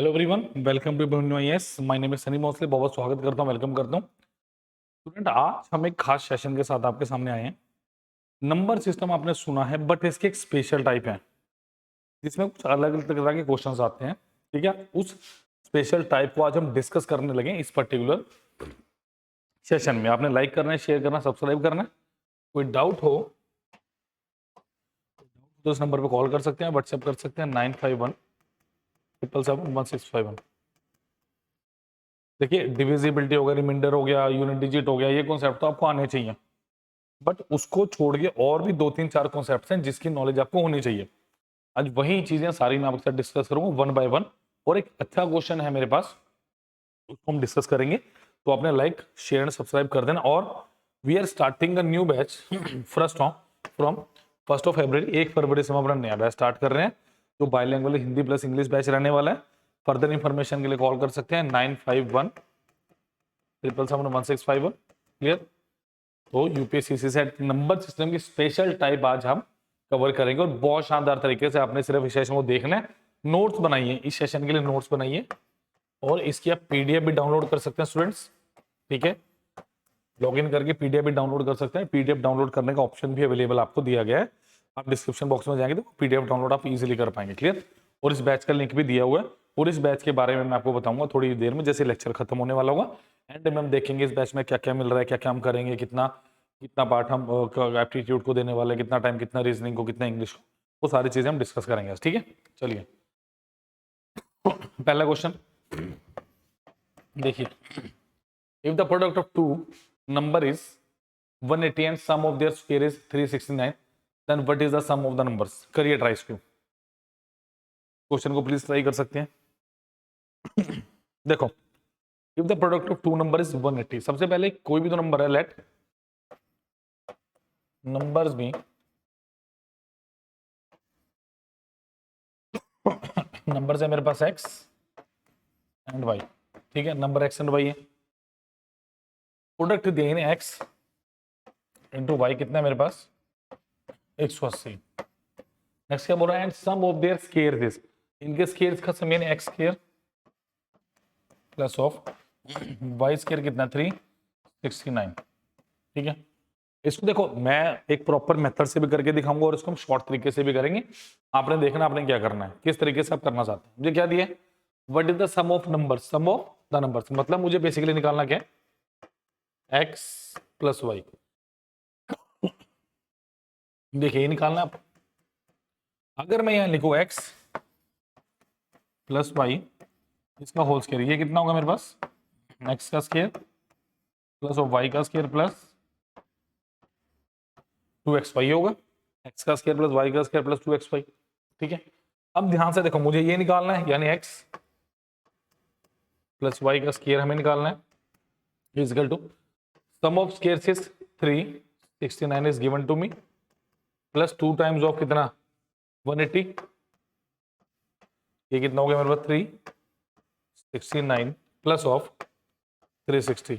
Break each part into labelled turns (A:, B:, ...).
A: Hello everyone, welcome to IAS। My name is Sunny Mosley. बहुत बहुत स्वागत करता हूँ, वेलकम करता हूँ। स्टूडेंट, आज हम एक खास सेशन के साथ आपके सामने आए हैं। नंबर सिस्टम आपने सुना है, बट इसके एक स्पेशल टाइप है जिसमें कुछ अलग अलग तरह के क्वेश्चंस आते हैं। ठीक है, उस स्पेशल टाइप को आज हम डिस्कस करने लगे इस पर्टिकुलर सेशन में। आपने लाइक करना है, शेयर करना, सब्सक्राइब करना है। कोई डाउट हो तो इस नंबर पर कॉल कर सकते हैं, व्हाट्सएप कर सकते हैं 9517771651। देखिए, डिविजिबिलिटी हो गया, रिमाइंडर हो गया, यूनिट डिजिट हो गया, ये कॉन्सेप्ट तो आपको आने चाहिए, बट उसको छोड़ के और भी 2 3 4 कॉन्सेप्ट्स हैं जिसकी नॉलेज आपको होनी चाहिए। आज वही चीजें सारी मैं आपके साथ डिस्कस करूंगा वन बाय वन। और एक अच्छा क्वेश्चन है मेरे पास, उसको हम डिस्कस करेंगे। तो आपने लाइक शेयर एंड सब्सक्राइब कर देना। और we are starting a new batch from 1 February से हम अपना नया बैच स्टार्ट कर रहे हैं, जो bilingual Hindi plus English batch रहने वाला है। फर्दर इंफॉर्मेशन के लिए कॉल कर सकते हैं 9517771651। क्लियर? तो यूपीएससी सेट नंबर सिस्टम की स्पेशल टाइप आज हम कवर करेंगे, और बहुत शानदार तरीके से। आपने सिर्फ इस सेशन को देखना है, नोट्स बनाइए, इस सेशन के लिए नोट्स बनाइए, और इसकी आप पीडीएफ भी डाउनलोड कर सकते हैं स्टूडेंट्स। ठीक है, लॉगिन करके पीडीएफ भी डाउनलोड कर सकते हैं। पीडीएफ डाउनलोड करने का ऑप्शन भी अवेलेबल आपको दिया गया है। आप डिस्क्रिप्शन बॉक्स में जाएंगे तो पीडीएफ डाउनलोड आप इजीली कर पाएंगे। क्लियर? और इस बैच का लिंक भी दिया हुआ है, और इस बैच के बारे में मैं आपको बताऊंगा थोड़ी देर में, जैसे लेक्चर खत्म होने वाला होगा। एंड में हम देखेंगे इस बैच में क्या क्या मिल रहा है, क्या क्या हम करेंगे, कितना कितना पार्ट हम एप्टीट्यूड को देने वाले, कितना टाइम, कितना रीजनिंग को, कितना इंग्लिश को, वो सारी चीजें हम डिस्कस करेंगे। ठीक है, चलिए पहला क्वेश्चन देखिए। If the product of two number is 180 and sum of their square is 369, then what is the sum of the numbers? करिए ट्राई इसको, क्वेश्चन को प्लीज ट्राई कर सकते हैं। देखो, if the product of two number is 180, सबसे पहले कोई भी तो नंबर है, लेट नंबर्स भी नंबर्स है मेरे पास x एंड y। ठीक है, नंबर x एंड y है। प्रोडक्ट दिए हैं x इंटू y, कितना है मेरे पास 180। नेक्स्ट क्या बोल रहा है? And sum of their squares is, इनके स्क्वायर्स का सम यानी x square plus of y square कितना 369। ठीक है, इसको देखो मैं एक प्रॉपर मेथड से भी करके दिखाऊंगा, और इसको हम शॉर्ट तरीके से भी करेंगे। आपने देखना आपने क्या करना है, किस तरीके से आप करना चाहते हैं। मुझे क्या दिया है? What is the sum of numbers? Sum of the numbers मतलब मुझे बेसिकली निकालना क्या है, x प्लस वाई। देखिए, निकालना आप, अगर मैं यहां लिखूं x प्लस वाई, इसका होल स्क्वायर, ये कितना होगा मेरे पास x का स्क्वायर प्लस ऑफ y का स्क्वायर प्लस 2xy होगा। x का स्क्वायर प्लस y का स्क्वायर प्लस 2xy। ठीक है, अब ध्यान से देखो, मुझे ये निकालना है, यानी x प्लस y का स्क्वायर हमें निकालना है, is equal to sum of squares is 369 is given to me, plus 2 times of कितना 180, ये कितना हो गया मेरे पास 369 प्लस ऑफ 360।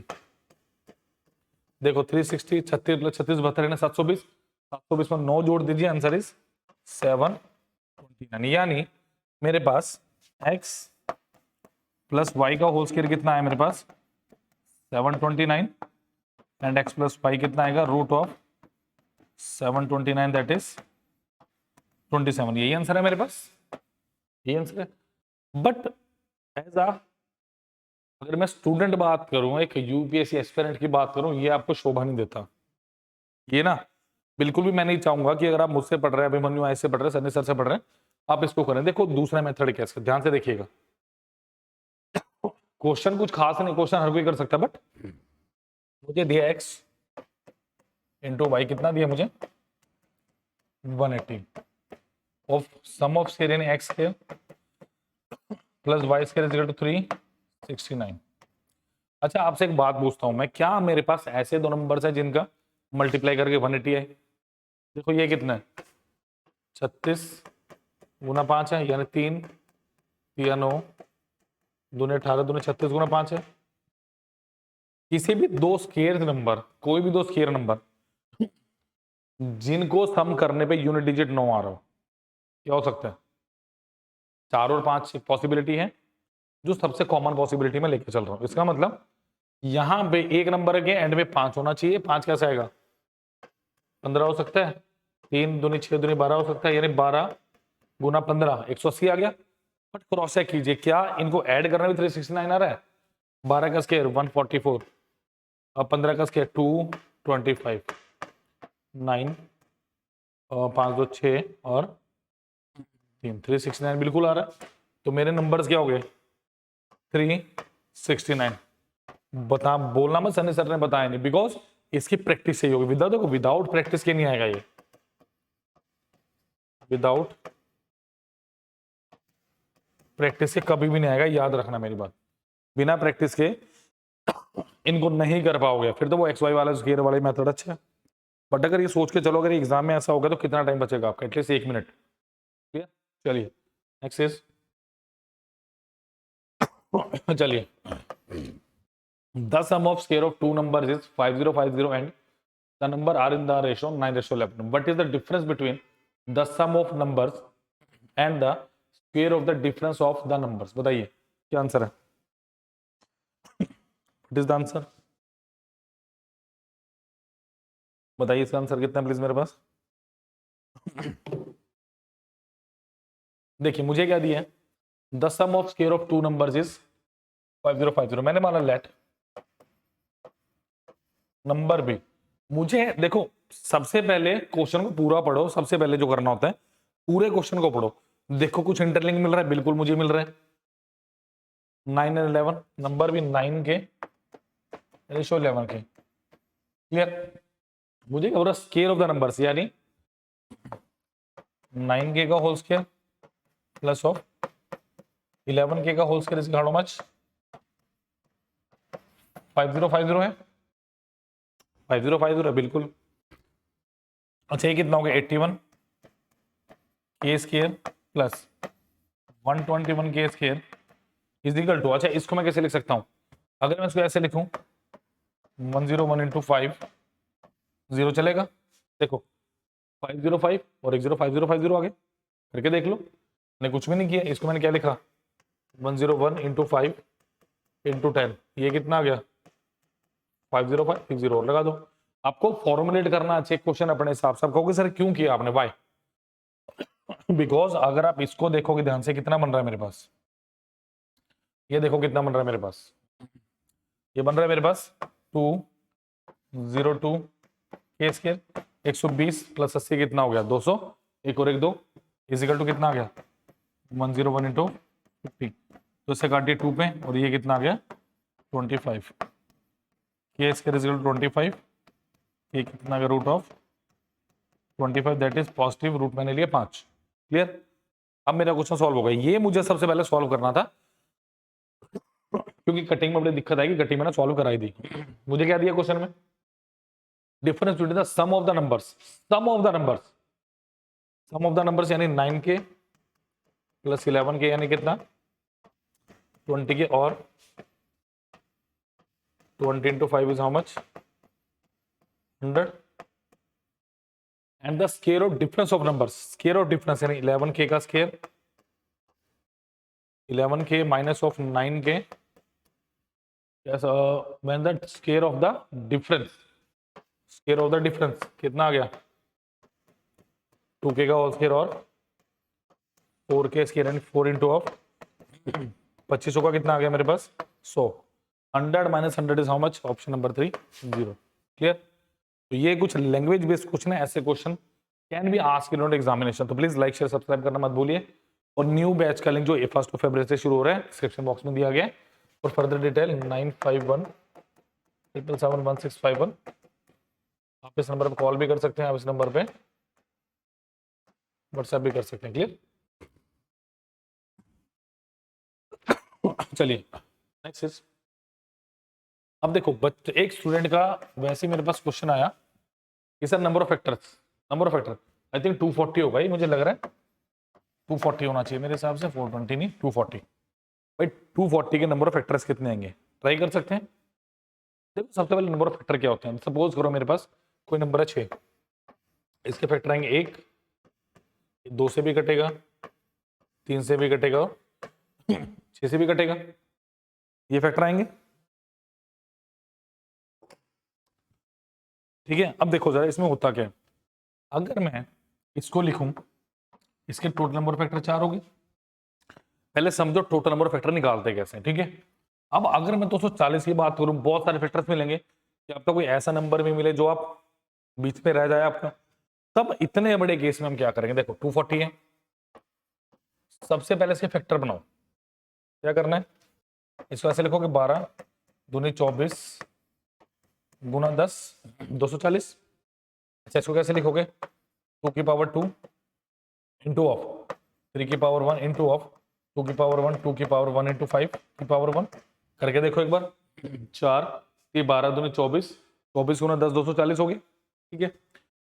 A: देखो 360 36 प्लस 36 72 है 720, 720 में 9 जोड़ दीजिए, आंसर इज 729। यानी मेरे पास x प्लस y का होल स्क्वायर कितना है मेरे पास 729, एंड x प्लस y कितना आएगा रूट ऑफ 729, दैट इज 27। यही आंसर है मेरे पास, यही आंसर है। बट एज आ, अगर मैं स्टूडेंट बात करूं, एक यूपीएससी एस्पिरेंट की बात करूं, ये आपको शोभा नहीं देता। ये ना बिल्कुल भी मैं नहीं चाहूंगा कि अगर आप मुझसे पढ़ रहे हैं, अभिमन्यु ऐसे पढ़ रहे हैं, सन्नी सर से पढ़ रहे हैं, आप इसको करें। देखो दूसरा मेथड क्या है, ध्यान से देखिएगा। क्वेश्चन कुछ खास नहीं, क्वेश्चन हर कोई कर सकता है, बट मुझे दिया x इंटू वाई, कितना दिया मुझे 180 ऑफ सम ऑफ स्क्वायर यानी x square plus y square is equal to 369। अच्छा, आपसे एक बात पूछता हूं मैं, क्या मेरे पास ऐसे दो नंबर्स हैं जिनका मल्टीप्लाई करके 180 है? देखो ये कितना है 36 गुना 5 है, यानी 3 3 9 दूने 18 दूने 36 गुना 5 है। किसी भी दो स्क्वायर नंबर, कोई भी दो स्क्वायर नंबर जिनको सम करने पे यूनिट डिजिट 9 आ रहा हो, क्या हो सकता है? 4 और 5 पॉसिबिलिटी है, जो सबसे कॉमन पॉसिबिलिटी में लेके चल रहा हूं। इसका मतलब यहां पे एक नंबर के एंड में 5 होना चाहिए। 5 कैसे आएगा? 15 हो सकता है, 3 दूनी 6 दूनी 12 हो सकता है, यानी 12 गुना 15 180 आ गया। बट क्रॉस चेक कीजिए, क्या इनको ऐड करना भी 369 आ रहा है? 12 का स्क्वायर 144 और 15 का स्क्वायर 225, 9 और 5 2 6 और 3 369 बिल्कुल आ रहा है। तो मेरे नंबर्स क्या हो गए? 369। बता बोलना मत सनी सर ने बताया नहीं, बिकॉज इसकी प्रैक्टिस सही होगी। विदाउट प्रैक्टिस के नहीं आएगा ये, विदाउट प्रैक्टिस के कभी भी नहीं आएगा, याद रखना मेरी बात। बिना प्रैक्टिस के इनको नहीं कर पाओगे। फिर तो वो एक्स वाई वाला स्क्वायर वाले मेथड अच्छा है, बट अगर ये सोच के चलो अगर एग्जाम में ऐसा होगा तो कितना टाइम बचेगा आपका? At least 1 minute. ठीक है, चलिए नेक्स्ट इज चलिए the sum of square of two numbers is 5050 and the number are in the ratio 9:11। What is the difference between the sum of numbers and the square of the difference of the numbers? बताइए क्या answer है? What is the answer? बताइए इसका answer कितना please मेरे पास। देखिए मुझे क्या दिया है, the sum of square of two numbers is 5050। मैंने माना लेट नंबर भी। मुझे देखो सबसे पहले क्वेश्चन को पूरा पढ़ो, सबसे पहले जो करना होता है पूरे क्वेश्चन को पढ़ो। देखो कुछ इंटरलिंक मिल रहा है, बिल्कुल मुझे मिल रहा है। 9 एंड 11 नंबर भी 9 के रेशियो 11 के। क्लियर? मुझे क्या हो रहा है, स्क्वायर ऑफ द नंबर्स यानी 9k का whole square plus of 11k का whole square is how much? 5050 है, 5050 है बिल्कुल। अच्छा ये कितना हो गया? 81 के स्क्वायर प्लस 121 के स्क्वायर इज इक्वल टू, अच्छा इसको मैं कैसे लिख सकता हूं? अगर मैं इसको ऐसे लिखूं 101 इंटू 5 0 चलेगा? देखो 505 और 105050 आ गए, करके देख लो। मैंने कुछ भी नहीं किया, इसको मैंने क्या लिखा 101 इंटू 5 इंटू 10, ये कितना आ गया 505, 60 और लगा दो। आपको फॉर्मुलेट करना चाहिए क्वेश्चन अपने हिसाब से। आप कहोगे सर क्यों किया आपने, वाई? बिकॉज अगर आप इसको देखोगे ध्यान से कितना बन रहा है मेरे पास, ये देखो कितना बन रहा है मेरे पास, ये बन रहा है मेरे पास 202 के स्क्वायर 120 प्लस 80 कितना हो गया 200, एक और एक 2 इजिकल टू कितना आ गया 101 इंटू 50, तो इससे काटिए 2 पे और ये कितना आ गया 25 के स्क्वायर इजिकल टू 25, ये कितना आ गया root of 25 that is positive root मैंने लिया 5। क्लियर? अब मेरा क्वेश्चन सॉल्व हो गया। ये मुझे सबसे पहले सॉल्व करना था क्योंकि कटिंग में बड़ी दिक्कत आएगी, कटिंग में ना सॉल्व कराई थी। मुझे क्या दिया क्वेश्चन में? Difference between the sum of the numbers, sum of the numbers, sum of the numbers यानी 9k प्लस 11k यानी कितना 20k और 20 into 5 is how much 100 and the square of difference of numbers, square of difference यानी 11k का square 11k minus of 9k when the square of the difference, square of the difference कितना आ गया 2k का whole square और 4k square यानी 4 into of 2500 का कितना आ गया मेरे पास 100। 100 minus 100 is how much? Option number 3 0। Clear? तो ये कुछ लैंग्वेज बेस्ड क्वेश्चन है, ऐसे question can be asked in examination. तो प्लीज लाइक शेयर सब्सक्राइब करना मत भूलिए। और न्यू बैच का लिंक जो 1 फरवरी से शुरू हो रहा है डिस्क्रिप्शन बॉक्स में दिया गया है। और फर्दर डिटेल 9517771651। आप इस नंबर पर कॉल भी कर सकते हैं, आप इस नंबर पे व्हाट्सएप भी कर सकते हैं। क्लियर? चलिए नेक्स्ट इज, अब देखो एक स्टूडेंट का वैसे मेरे पास क्वेश्चन आया कि sir number of factors, number of factor I think 240 होगा, ही मुझे लग रहा है 240 होना चाहिए मेरे हिसाब से, 420 नहीं 240। भाई 240 के नंबर ऑफ फैक्टर्स कितने आएंगे? ट्राई कर सकते हैं। देखो सबसे पहले नंबर ऑफ फैक्टर क्या होते हैं, सपोज करो मेरे पास कोई नंबर है 6, इसके फैक्टर आएंगे 1, 2 से भी कटेगा, 3 से भी कटेगा, 6 से भी कटेगा। ये फैक्टर आएंगे। ठीक है, अब देखो जरा इसमें होता क्या है, अगर मैं इसको लिखूं, इसके टोटल नंबर फैक्टर 4 होगी। पहले समझो टोटल नंबर फैक्टर निकालते कैसे, ठीक है। अब अगर मैं 240 की बात करूं, बहुत सारे फैक्टर्स मिलेंगे कि आपका कोई ऐसा नंबर भी मिले जो आप बीच में रह जाए आपका, तब इतने बड़े केस में हम क्या करेंगे, देखो 240 है, सबसे पहले इसके फैक्टर बनाओ। क्या करना है, इसको ऐसे लिखोगे 12 दूनी 24 गुना 10 240। अच्छा इसको कैसे लिखोगे, 2 की पावर 2 इंटू ऑफ 3 की पावर 1 इंटू ऑफ 2 की पावर 1 2 की पावर 1 इंटू 5 की पावर 1 करके देखो एक बार। 4 की 12 दूनी 24 24 गुना 10 240 हो गई, ठीक है।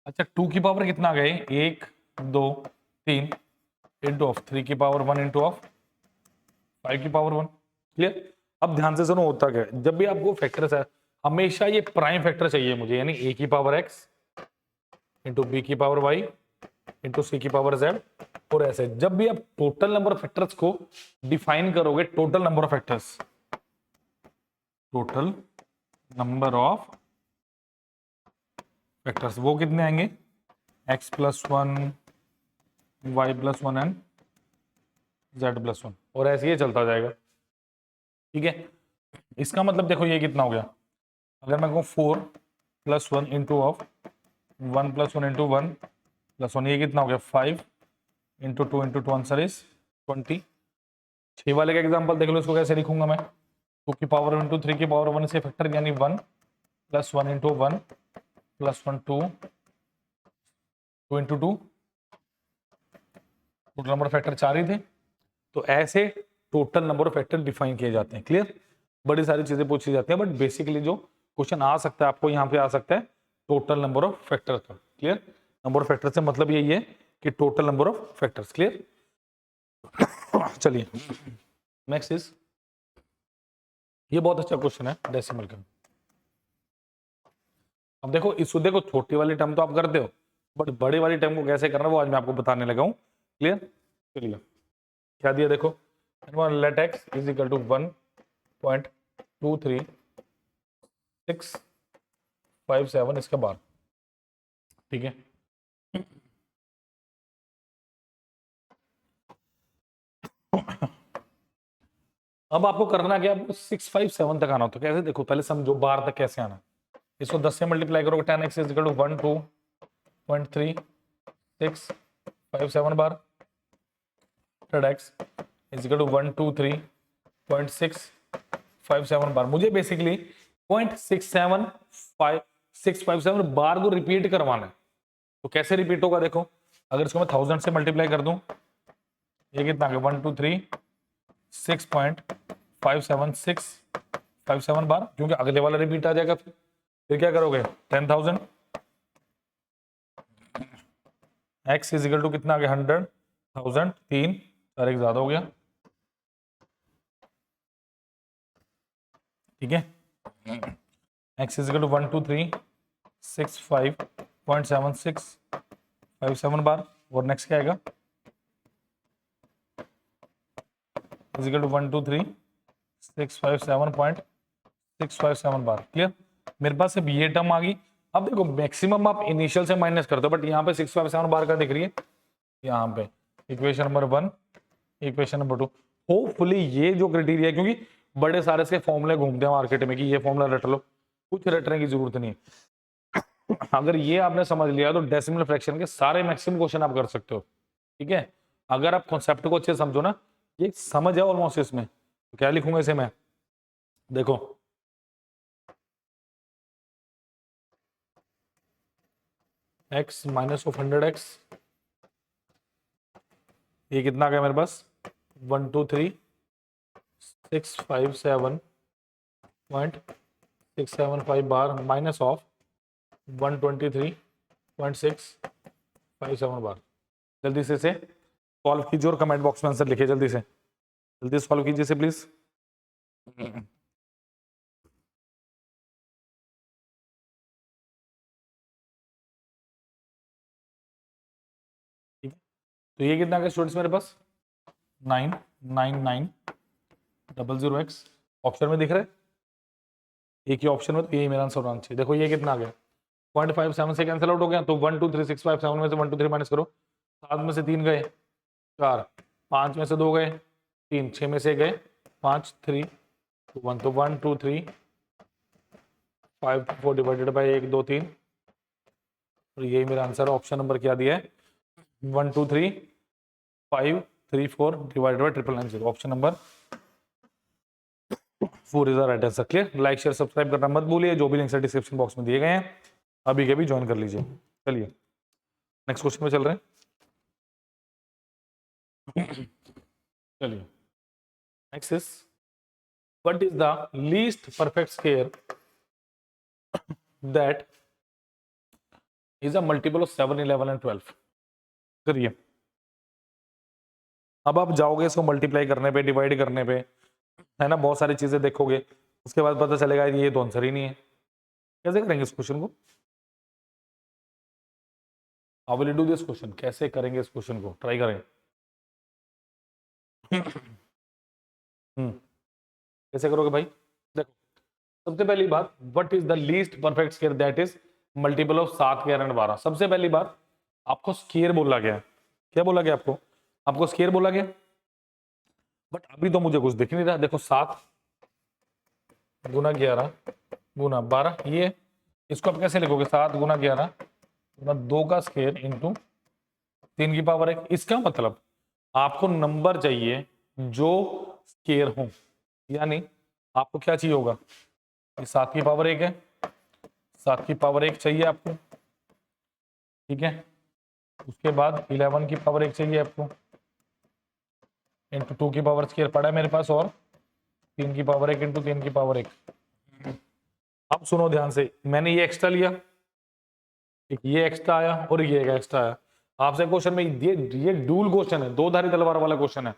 A: अच्छा 2 की पावर कितना आ गए, 1 2 3 इंटू ऑफ 3 की पावर 1 इंटू ऑफ 5 की पावर 1। क्लियर। अब ध्यान से सुनो होता क्या है, जब भी आपको फैक्टर्स है हमेशा ये प्राइम फैक्टर चाहिए मुझे, यानी a की पावर x इंटू बी की पावर y इंटू सी की पावर z। और ऐसे जब भी आप टोटल नंबर ऑफ फैक्टर्स को डिफाइन करोगे, total number of factors, total number of factors वो कितने आएंगे, x plus 1 y plus 1 and z plus 1, और ऐसे ये चलता जाएगा, ठीक है। इसका मतलब देखो ये कितना हो गया, अगर मैं कहूँ 4 plus 1 into of 1 plus 1 into 1 plus 1, ये कितना हो गया 5 इंटू 2 इंटू 2 आंसर इज 20। 6 वाले का एग्जांपल देख लो, इसको कैसे लिखूंगा मैं, 2 की पावर इंटू 3 की पावर 1 से फैक्टर, यानी 1 plus 1 into 1 plus 1 2 2 into 2, total number factor 4 ही थे। तो ऐसे total number of factor define किए जाते हैं। क्लियर। बड़ी सारी चीजें पूछी जाती हैं, बट बेसिकली जो क्वेश्चन आ सकता है आपको यहाँ पे आ सकता है टोटल नंबर ऑफ फैक्टर का। क्लियर। नंबर ऑफ फैक्टर से मतलब यही है कि total number of factors. Clear. चलिए नेक्स्ट इज, ये बहुत अच्छा क्वेश्चन है डेसिमल का। अब देखो इसको, देखो छोटी वाली टर्म तो आप करते हो, बट बड़ी वाली टर्म को कैसे करना वो आज मैं आपको बताने लगा हूँ। क्लियर। चलिए क्या दिया देखो, let x is equal to 1.23657 इसके बाद, ठीक है। अब आपको करना क्या, आपको 657 तक आना हो, तो कैसे देखो पहले समझो बार तक कैसे आना। इसको 10 से मल्टीप्लाई करोगे, 10x इज इक्वल टू 12.3657 बार, x इज इक्वल टू 123.657 बार। मुझे बेसिकली 0.657 बार को रिपीट करवाना है। तो कैसे रिपीट होगा देखो, अगर इसको मैं 1000 से मल्टीप्लाई कर दूं, ये कितना आ गया 123.657 बार, क्योंकि अगले वाला रिपीट आ जाएगा। फिर क्या करोगे 10,000 x इज इक्वल टू कितना आ गया 100,000, 3 और एक ज्यादा हो गया, ठीक है। x इज इक्वल टू 12365.7657 बार। और नेक्स्ट क्या आएगा, इज इक्वल टू 12365.657 बार। क्लियर। मेरे पास सिर्फ ये टर्म आ गई। अब देखो मैक्सिमम आप इनिशियल से माइनस करते हो, बट यहाँ पे 657 बार का दिख रही है, यहाँ पे equation number 1, equation number 2। Hopefully ये जो क्राइटेरिया है, क्योंकि बड़े सारे इसके फॉर्मूले घूमते हैं मार्केट में कि ये फॉर्मूला रट लो, कुछ रटने की जरूरत नहीं है। अगर ये आपने समझ लिया तो डेसिमल फ्रैक्शन के सारे मैक्सिमम क्वेश्चन आप कर सकते हो, ठीक है। अगर आप कॉन्सेप्ट को अच्छे से समझो ना, ये समझ है ऑलमोस्ट इसमें, तो क्या लिखूंगा इसे मैं, देखो x माइनस ऑफ 100x, ये कितना आ गया मेरे पास 123,657.675 बार माइनस ऑफ 123.657 बार। जल्दी से इसे सॉल्व कीजिए और कमेंट बॉक्स में आंसर लिखिए, जल्दी से जल्दी सॉल्व कीजिए इसे प्लीज। ठीक है, तो ये कितना आ गया स्टूडेंट्स मेरे पास 9990x ऑप्शन में दिख रहा है, एक ही ऑप्शन में, तो यही मेरा आंसर होना चाहिए। देखो ये कितना आ गया, 0.57 से कैंसिल आउट हो गया, तो 1 2 3 6 5 7 में से 1 2 3 माइनस करो, 7 में से 3 गए 4, 5 में से 2 गए 3, 6 में से गए 5 3 1, तो 1 2 3 5 4 डिवाइडेड बाई 1 2 3, और यही मेरा आंसर ऑप्शन नंबर क्या दिया है 1 2 3 5 3 4 divided by 999, option number 4 is the right answer. Clear, like share subscribe करना मत भूलिए, जो भी लिंक्स है डिस्क्रिप्शन बॉक्स में दिए गए हैं, अभी के भी ज्वाइन कर लीजिए। चलिए नेक्स्ट क्वेश्चन में चल रहे हैं। चलिए next is what is the least perfect square that is a multiple of 7 11 and 12। करिए, अब आप जाओगे इसको मल्टीप्लाई करने पे, डिवाइड करने पे, है ना, बहुत सारी चीजें देखोगे, उसके बाद पता चलेगा ये तो आंसर ही नहीं है। कैसे करेंगे इस क्वेश्चन को, how will you do this question, कैसे करेंगे इस क्वेश्चन को, ट्राई करें। कैसे करोगे भाई, देखो सबसे पहली बात, what is the least perfect square that is multiple of 7 11 and 12। सबसे पहली बात आपको स्क्वायर बोला गया, क्या बोला गया आपको, आपको स्क्वायर बोला गया, बट अभी तो मुझे कुछ दिख नहीं रहा। देखो 7 गुना 11 गुना 12, ये इसको आप कैसे लिखोगे, 7 गुना 11 गुना 2 का स्क्वायर इंटू 3 की पावर 1। इसका मतलब आपको नंबर चाहिए जो स्क्वायर हो, यानी आपको क्या चाहिए होगा, 7 की पावर 1 है, 7 की पावर 1 चाहिए आपको, ठीक है, उसके बाद 11 की पावर 1 चाहिए आपको, इंटू 2 की पावर स्क्वायर पड़ा है मेरे पास, और 3 की पावर 1 इंटू 3 की पावर 1। अब सुनो ध्यान से, मैंने ये एक्स्ट्रा लिया, ये एक्स्ट्रा आया और ये एक्स्ट्रा आया। आपसे क्वेश्चन में ये डूल क्वेश्चन है, दो धारी तलवार वाला क्वेश्चन है।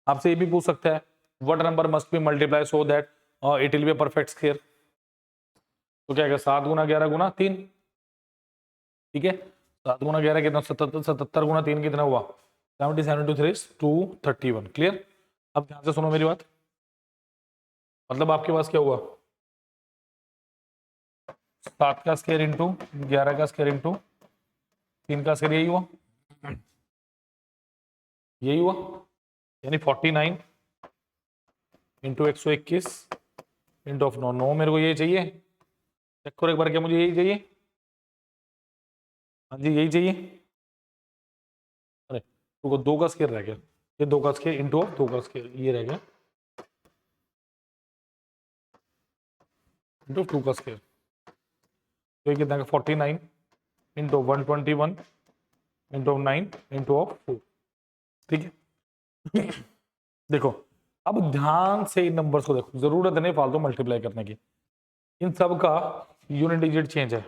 A: आपसे ये भी पूछ सकता है what number must be multiply so that it will be perfect square. तो क्या 7 गुना 11 गुना 3, ठीक है, 7 गुना 11 कितना, 77, 77 गुना 3 कितना हुआ, 70, 73 231। क्लियर, अब ध्यान से सुनो मेरी बात, मतलब आपके पास क्या हुआ, 7 का स्क्वायर इंटू 11 का स्क्वायर इंटू 3 का स्क्वायर, यही हुआ, यही हुआ, यानी 49 इंटू 121 इंटू ऑफ 9, 9 मेरे को ये चाहिए, चेक करो एक बार, क्या मुझे यही चाहिए, हाँ जी यही चाहिए, अरे तो 2 का स्क्वायर रह गया, ये 2 का स्क्वायर इंटू ऑफ 2 का स्क्वायर, ये रह गया इंटू 2 का स्क्वायर, तो ये कितना का 49 इंटू 121 इंटू 9 इंटू ऑफ 4, ठीक है। देखो अब ध्यान से इन नंबर्स को देखो, जरूरत नहीं फालतू मल्टीप्लाई करने की, इन सब का यूनिट डिजिट चेंज है।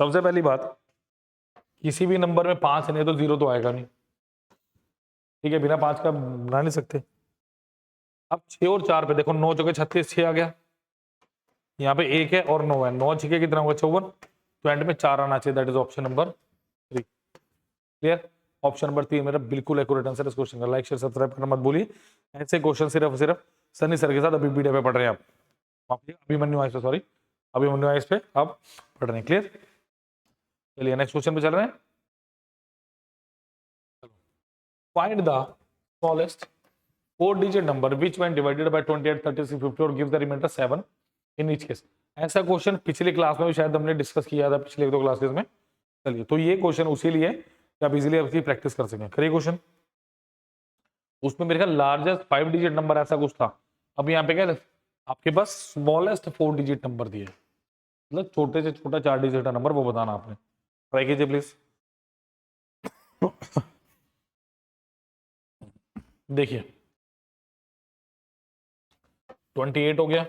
A: सबसे पहली बात, किसी भी नंबर में 5 नहीं तो 0 तो आएगा नहीं, ठीक है, बिना 5 का बना नहीं सकते। अब 6 और 4 पे देखो, 9 चौके 36, 6 आ गया, यहाँ पे 1 है और 9 है, 9 6 कितना होगा 54, तो एंड में 4 आना चाहिए, that is option number 3। Clear, option number 3 मेरा बिल्कुल एक्यूरेट आंसर इस क्वेश्चन का। लाइक शेयर सब्सक्राइब करना मत भूलिए, ऐसे क्वेश्चन सिर्फ सिर्फ सनी सर के साथ अभी वीडियो पे पढ़ रहे हैं आप, अभिमन्यु आइस पे, सॉरी अभिमन्यु आइस पे आप पढ़ रहे हैं। क्लियर, चलिए नेक्स्ट क्वेश्चन पे चल रहे हैं। Find the smallest 4-digit number which when divided by 28 36 54 gives the remainder 7 in each case। ऐसा क्वेश्चन पिछली क्लास में भी शायद हमने डिस्कस किया था, पिछले 1-2 क्लासेस में। चलिए, तो ये क्वेश्चन उसी लिए कि आप इजीली आपकी प्रैक्टिस कर सकें। करिए क्वेश्चन, उसमें मेरे ख्याल लार्जेस्ट 5-digit नंबर ऐसा कुछ था। अब यहाँ पे क्या आपके पास स्मॉलेस्ट 4-digit नंबर दिए, मतलब छोटे से छोटा 4 डिजिट का नंबर, वो बताना आपने। ट्राई कीजिए प्लीज। देखिए 28 हो गया,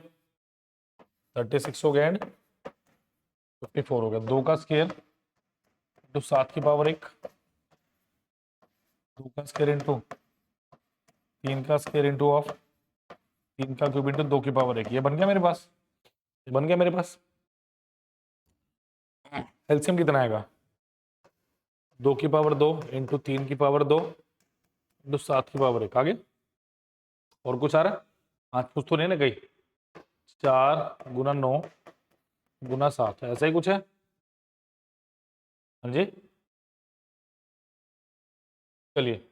A: 36 हो गया एंड 54 हो गया, 2 का स्क्वायर इंटू 7 की पावर 1, 2 का स्क्वायर इंटू 3 का स्क्वायर इंटू ऑफ 3 का क्यूब इंटू 2 की पावर 1। ये बन गया मेरे पास, ये बन गया मेरे पास। एलसीएम कितना आएगा, 2 की पावर 2 इंटू 3 की पावर 2 इंटू 7 की पावर 1। आगे और कुछ आ रहा है, आज कुछ तो नहीं ना कहीं 4 × 9 × 7 ऐसा ही कुछ है। हाँ जी, चलिए एक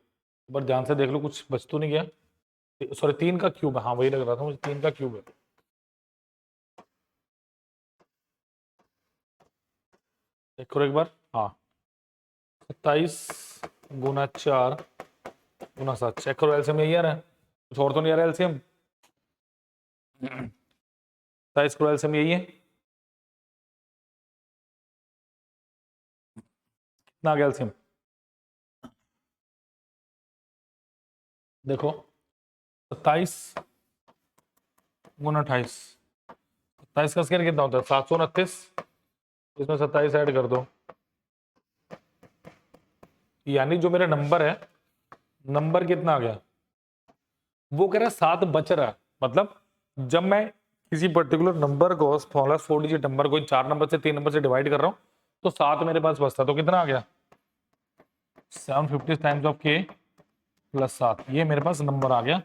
A: बार ध्यान से देख लो, कुछ बच तो नहीं गया। सॉरी 3 का क्यूब है, हाँ वही लग रहा था मुझे, 3 का क्यूब है। देखो एक बार, हाँ 27 × 4 × 7 चेक करो, एलसीएम यही आ रहा है, कुछ और तो नहीं आ रहा एलसीएम। 27 करो, एलसीएम यही है, कितना आ गया एलसीएम देखो, 27 × 28, 27 का स्क्वायर कितना होता है 729, इसमें 27 ऐड कर दो, यानी जो मेरा नंबर है, नंबर कितना आ गया, वो कह रहा है 7 बच रहा है। मतलब जब मैं किसी पर्टिकुलर नंबर को, 4 डिजिट नंबर को 4 नंबर से 3 नंबर से डिवाइड कर रहा हूं, तो 7 मेरे पास बचता, तो कितना आ गया 750 टाइम्स ऑफ k प्लस 7, ये मेरे पास नंबर आ गया।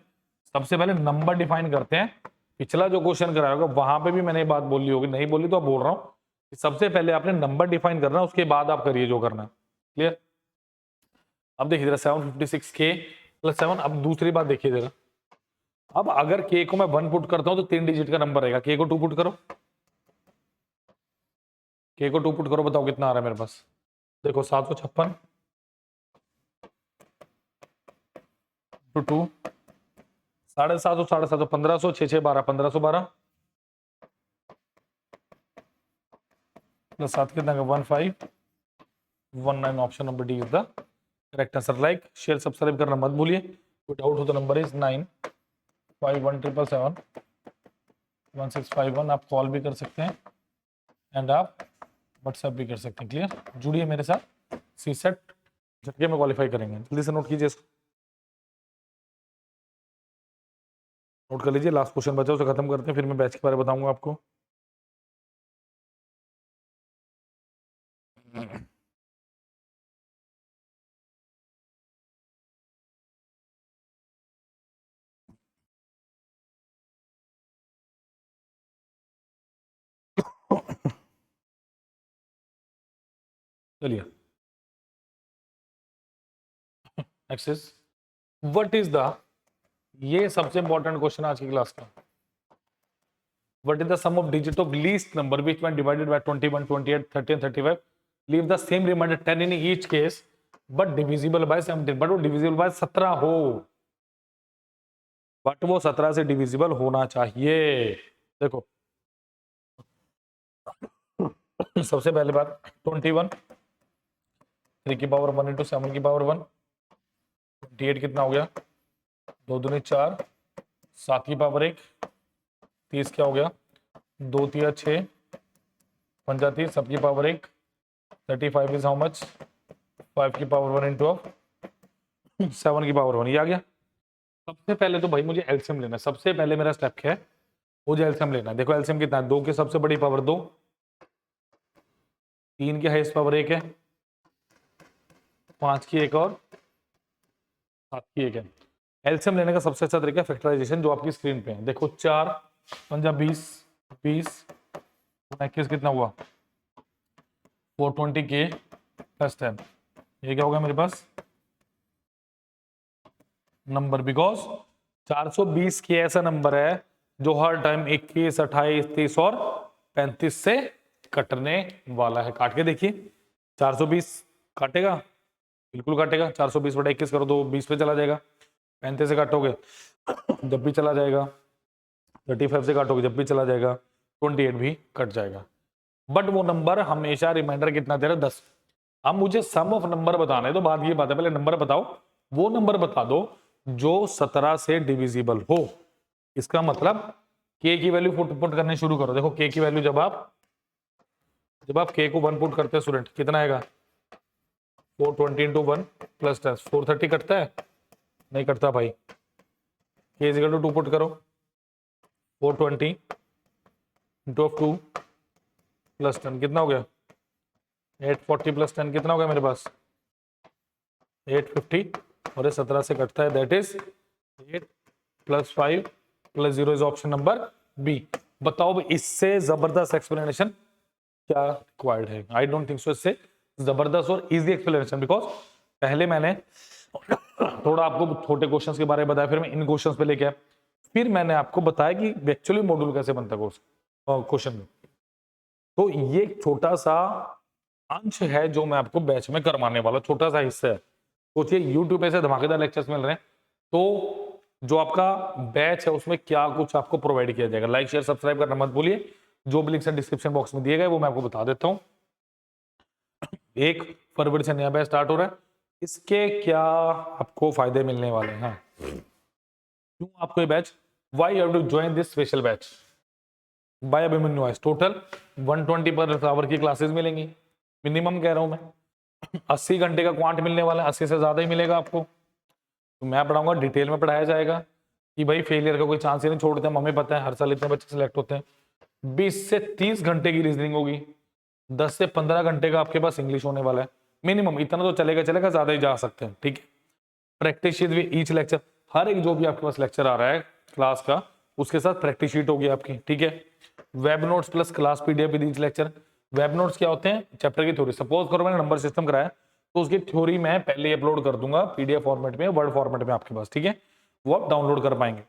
A: सबसे पहले नंबर डिफाइन करते हैं। पिछला जो क्वेश्चन कराया होगा वहां पे भी मैंने ये बात बोली होगी, नहीं बोली तो अब बोल रहा हूँ, सबसे पहले आपने नंबर डिफाइन करना है, उसके बाद आप करिए जो करना है। क्लियर। अब देखिए जरा 756k प्लस 7। अब दूसरी बात देखिए जरा, अब अगर k को मैं 1 पुट करता हूं तो 3 डिजिट का नंबर रहेगा, k को 2 पुट करो, k को 2 पुट करो, बताओ कितना आ रहा है मेरे पास। देखो 756 टू 2 750 750 1500 6 6 12 1512 प्लस 7 कितना 1519। Option number D is the correct answer. Like share subscribe करना मत भूलिए। कोई डाउट हो तो नंबर इज 9517771651। आप कॉल भी कर सकते हैं एंड आप व्हाट्सएप भी कर सकते हैं। क्लियर, जुड़िए मेरे साथ, सी सेट झटके में क्वालिफाई करेंगे। जल्दी से नोट कीजिए इसको, नोट कर लीजिए। लास्ट क्वेश्चन बचा उसे खत्म करते हैं, फिर मैं बैच के बारे में बताऊंगा आपको। चलिए एक्सेस व्हाट इज द, ये सबसे इंपॉर्टेंट क्वेश्चन आज की क्लास का। What is the sum of digit of least number which when divided by 21, 28, 30 and 35 leave the same remainder 10 in each case but divisible by 17, but वो divisible by 17 हो, but वो 17 से divisible होना चाहिए। देखो सबसे पहले बात 21 3 की पावर 1 इंटू 7 की पावर 1, 28 कितना हो गया 2 दूनी 4, 7 की पावर 1, 30 क्या हो गया 2 3 6 5 30 सबकी पावर 1, 35 इज हाउ मच 5 की पावर 1 इंटू 7 की पावर 1, ये आ गया। सबसे पहले तो भाई मुझे एलसीएम लेना है, सबसे पहले मेरा स्टेप क्या है, मुझे एलसीएम लेना है। देखो एलसीएम कितना है, 2 की सबसे बड़ी पावर 2, 3 की हाईएस्ट पावर 1 है, 5 की एक और 7 की एक है। एलसीएम लेने का सबसे अच्छा तरीका फैक्टराइजेशन, जो आपकी स्क्रीन पे है। देखो 4 पंजा 20, 20 21 कितना हुआ 420 के प्लस 10, ये क्या होगा मेरे पास नंबर, बिकॉज 420 के ऐसा नंबर है जो हर टाइम 21, 28, 30 और 35 से कटने वाला है। काट के देखिए 420 काटेगा, बिल्कुल काटेगा। 420 बटा 21 करो तो 20 पे चला जाएगा। 35 से काटोगे जब भी चला जाएगा, 35 से काटोगे जब भी चला जाएगा, 28 भी कट जाएगा। बट वो नंबर हमेशा रिमाइंडर कितना दे रहा है 10। अब मुझे सम ऑफ नंबर बताना है, तो बात ये बात है, पहले नंबर बताओ, वो नंबर बता दो जो 17 से डिविजिबल हो। इसका मतलब k की वैल्यू पुट करने शुरू करो। देखो k की वैल्यू जब आप k को 1 पुट करते हैं स्टूडेंट, कितना आएगा 420 इंटू 1 प्लस 10, 430 कटता है, नहीं कटता भाई। k is equal to 2 put करो, 420 इंटू 2 प्लस 10 कितना हो गया 840 प्लस 10 कितना हो गया मेरे पास 850, और ये 17 से कटता है, that is 8 plus 5 +0 is option number B. बताओ इससे जबरदस्त एक्सप्लेनेशन क्या रिक्वायर्ड है? आई डोंट थिंक सो इससे जबरदस्त और इजी एक्सप्लेनेशन, बिकॉज पहले मैंने थोड़ा आपको छोटे क्वेश्चंस के बारे में बताया, फिर मैं इन क्वेश्चंस पे लेके आया, फिर मैंने आपको बताया कि एक्चुअली मॉड्यूल कैसे बनता है क्वेश्चन में। तो ये एक छोटा सा अंश है जो मैं आपको बैच में करवाने वाला, छोटा सा हिस्सा है। सोचिए यूट्यूब पे से धमाकेदार लेक्चर्स मिल रहे हैं, तो जो आपका बैच है उसमें क्या कुछ आपको प्रोवाइड किया जाएगा। लाइक शेयर सब्सक्राइब करना मत भूलिए, जो भी लिंक्स डिस्क्रिप्शन बॉक्स में दिए गए वो मैं आपको बता देता हूँ। 1 फरवरी से नया बैच स्टार्ट हो रहा है, इसके क्या आपको फायदे मिलने वाले हैं। क्यों आपको ये batch, why you have to join this special batch by Abhimanyu IAS. Total 120 per our की क्लासेस मिलेंगी, मिनिमम कह रहा हूं मैं। 80 घंटे का क्वांट मिलने वाला है, 80 से ज्यादा ही मिलेगा आपको। तो मैं पढ़ाऊंगा, डिटेल में पढ़ाया जाएगा कि भाई फेलियर का कोई चांस ही नहीं छोड़ते हैं, हमें पता है हर साल इतने बच्चे सिलेक्ट होते हैं। 20 से 30 घंटे की रीजनिंग होगी, 10 से 15 घंटे का आपके पास इंग्लिश होने वाला है मिनिमम, इतना तो चलेगा, ज्यादा ही जा सकते हैं, ठीक है। Practice sheet with each lecture, हर एक जो भी आपके पास लेक्चर आ रहा है क्लास का उसके साथ प्रैक्टिस शीट होगी आपकी, ठीक है। Web notes plus class PDF with each lecture. Web notes क्या होते हैं? चैप्टर की थ्योरी। सपोज करो मैंने नंबर सिस्टम कराया तो उसकी थ्योरी मैं पहले अपलोड कर दूंगा पीडीएफ फॉर्मेट में, वर्ड फॉर्मेट में आपके पास, ठीक है, वो आप डाउनलोड कर पाएंगे।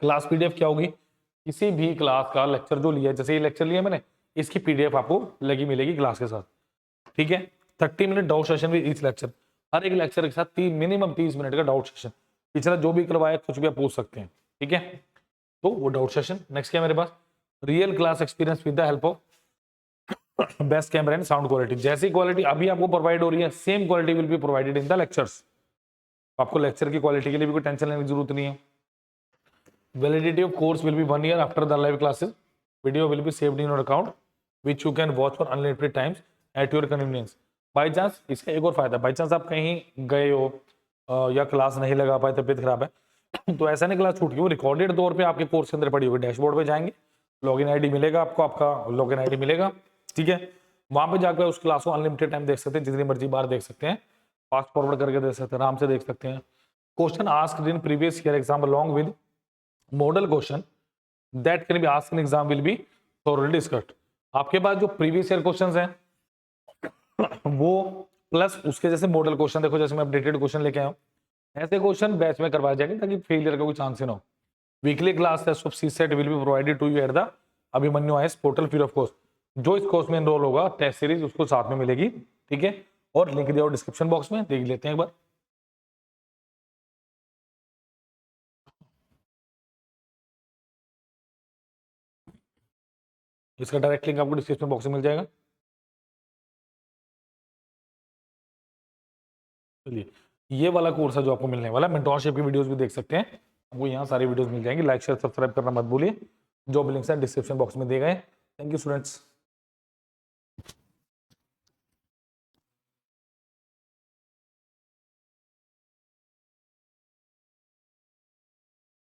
A: क्लास पीडीएफ क्या होगी? किसी भी क्लास का लेक्चर जो लिया है, जैसे ये लेक्चर लिया मैंने, इसकी पीडीएफ आपको लगी मिलेगी क्लास के साथ, ठीक है। 30 minute doubt session with each lecture, हर एक लेक्चर के साथ मिनिमम 30 मिनट का डाउट सेशन, पिछला जो भी करवाया कुछ भी आप पूछ सकते हैं, ठीक है। तो वो डाउट सेशन। नेक्स्ट क्या मेरे पास? Real class experience with the help of best camera and sound quality. जैसी क्वालिटी अभी आपको प्रोवाइड हो रही है, same quality will be provided in the lectures. आपको लेक्चर की क्वालिटी के लिए भी कोई टेंशन लेने की जरूरत नहीं है। Validity of course will be 1 year after the live classes. Video will be saved in your account which you can watch for unlimited times at your convenience. By chance, इसका एक और फायदा, बाई चांस आप कहीं गए हो या class नहीं लगा पाए, तबीयत खराब है तो ऐसा नहीं क्लास छूट गई, वो रिकॉर्डेड तौर पे आपके कोर्स के अंदर पड़ी होगी। डैशबोर्ड पे जाएंगे, लॉगिन आईडी मिलेगा आपको, आपका लॉगिन आईडी मिलेगा, ठीक है। वहां पे जाकर उस क्लास को अनलिमिटेड टाइम देख सकते हैं, जितनी मर्जी बार देख सकते हैं, फास्ट फॉरवर्ड करके देख सकते हैं, आराम से देख सकते हैं। Question asked in previous year exam along with model question that can be asked in exam will be thoroughly discussed. आपके पास जो प्रीवियस ईयर क्वेश्चंस हैं वो प्लस उसके जैसे मॉडल क्वेश्चन, देखो जैसे मैं अपडेटेड क्वेश्चन लेके आया हूं, ऐसे क्वेश्चन बैच में करवाए जाएंगे ताकि फेलियर का कोई चांस ही ना हो। Weekly class test of CSAT will be provided to you at the Abhimanyu IAS portal free of cost. जो इस कोर्स में एनरोल होगा टेस्ट सीरीज उसको साथ में मिलेगी, ठीक है। और लिंक दिया डिस्क्रिप्शन बॉक्स में, देख लेते हैं एक बार। इसका डायरेक्ट लिंक आपको डिस्क्रिप्शन बॉक्स में मिल जाएगा। चलिए, ये वाला कोर्स है जो आपको मिलने वाला है। मेंटरशिप की वीडियोस भी देख सकते हैं, आपको यहाँ सारी वीडियोस मिल जाएंगी। लाइक शेयर सब्सक्राइब करना मत भूलिए, जो भी लिंक्स हैं डिस्क्रिप्शन बॉक्स में दिए गए। Thank you students.